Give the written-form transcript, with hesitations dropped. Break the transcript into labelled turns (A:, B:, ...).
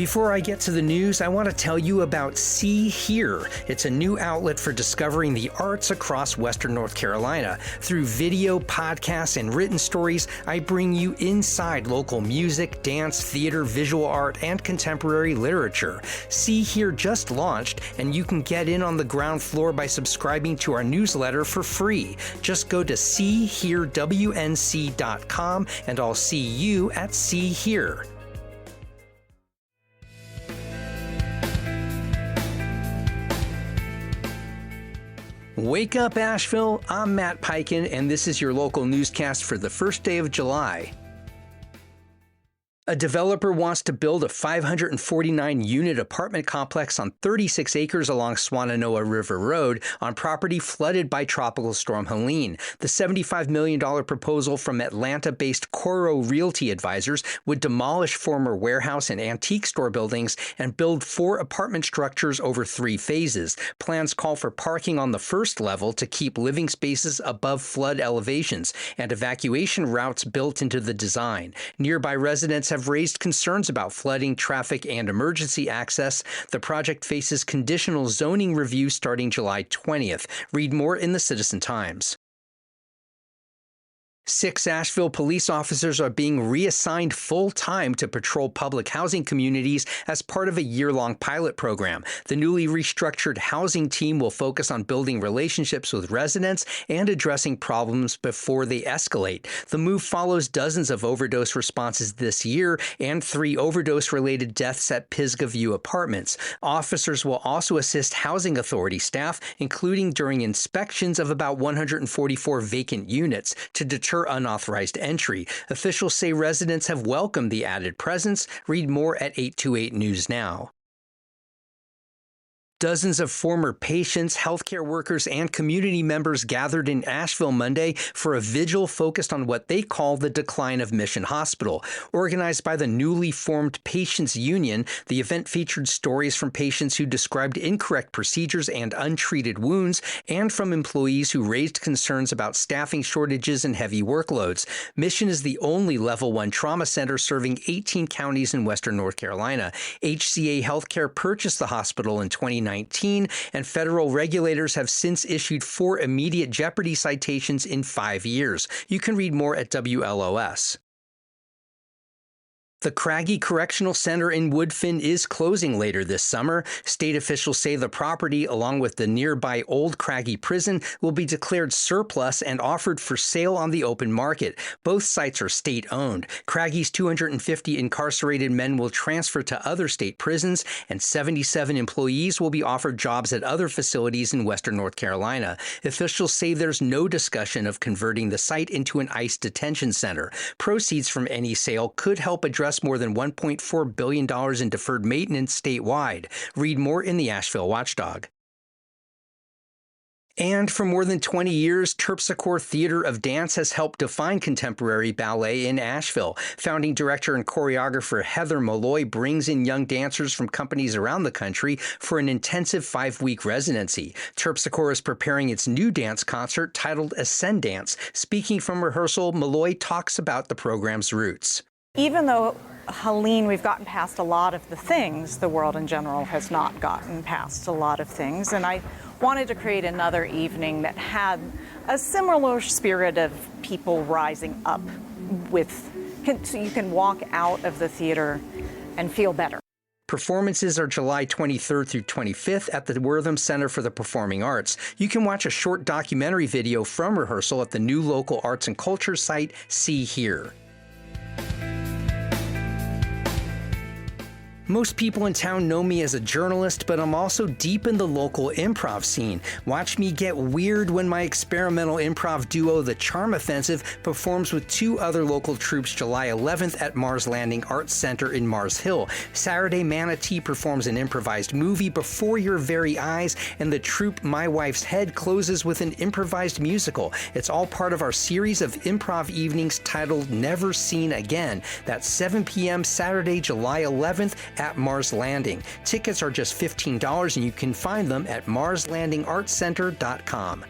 A: Before I get to the news, I want to tell you about See Here. It's a new outlet for discovering the arts across Western North Carolina. Through video, podcasts, and written stories, I bring you inside local music, dance, theater, visual art, and contemporary literature. See Here just launched, and you can get in on the ground floor by subscribing to our newsletter for free. Just go to seeherewnc.com, and I'll see you at See Here. Wake up, Asheville. I'm Matt Peiken, and this is your local newscast for the first day of July. A developer wants to build a 549-unit apartment complex on 36 acres along Swannanoa River Road on property flooded by Tropical Storm Helene. The $75 million proposal from Atlanta-based Coro Realty Advisors would demolish former warehouse and antique store buildings and build 4 apartment structures over 3 phases. Plans call for parking on the first level to keep living spaces above flood elevations and evacuation routes built into the design. Nearby residents have raised concerns about flooding, traffic, and emergency access. The project faces conditional zoning review starting July 20th. Read more in the Citizen Times. 6 Asheville police officers are being reassigned full-time to patrol public housing communities as part of a year-long pilot program. The newly restructured housing team will focus on building relationships with residents and addressing problems before they escalate. The move follows dozens of overdose responses this year and 3 overdose-related deaths at Pisgah View Apartments. Officers will also assist housing authority staff, including during inspections of about 144 vacant units, to deter unauthorized entry. Officials say residents have welcomed the added presence. Read more at 828 News Now. Dozens of former patients, healthcare workers, and community members gathered in Asheville Monday for a vigil focused on what they call the decline of Mission Hospital. Organized by the newly formed Patients Union, the event featured stories from patients who described incorrect procedures and untreated wounds, and from employees who raised concerns about staffing shortages and heavy workloads. Mission is the only Level 1 trauma center serving 18 counties in Western North Carolina. HCA Healthcare purchased the hospital in 2019, and federal regulators have since issued 4 immediate jeopardy citations in 5 years. You can read more at WLOS. The Craggy Correctional Center in Woodfin is closing later this summer. State officials say the property, along with the nearby Old Craggy Prison, will be declared surplus and offered for sale on the open market. Both sites are state-owned. Craggy's 250 incarcerated men will transfer to other state prisons, and 77 employees will be offered jobs at other facilities in Western North Carolina. Officials say there's no discussion of converting the site into an ICE detention center. Proceeds from any sale could help address more than $1.4 billion in deferred maintenance statewide. Read more in the Asheville Watchdog. And for more than 20 years, Terpsichore Theater of Dance has helped define contemporary ballet in Asheville. Founding director and choreographer Heather Malloy brings in young dancers from companies around the country for an intensive 5-week residency. Terpsichore is preparing its new dance concert titled Ascend Dance. Speaking from rehearsal, Malloy talks about the program's roots.
B: Even though Helene, we've gotten past a lot of the things, the world in general has not gotten past a lot of things. And I wanted to create another evening that had a similar spirit of people rising up so you can walk out of the theater and feel better.
A: Performances are July 23rd through 25th at the Wortham Center for the Performing Arts. You can watch a short documentary video from rehearsal at the new local arts and culture site, See Here. Most people in town know me as a journalist, but I'm also deep in the local improv scene. Watch me get weird when my experimental improv duo, The Charm Offensive, performs with 2 other local troupes July 11th at Mars Landing Arts Center in Mars Hill. Saturday, Manatee performs an improvised movie before your very eyes, and the troupe My Wife's Head closes with an improvised musical. It's all part of our series of improv evenings titled Never Seen Again. That's 7 p.m. Saturday, July 11th at Mars Landing. Tickets are just $15, and you can find them at marslandingartscenter.com.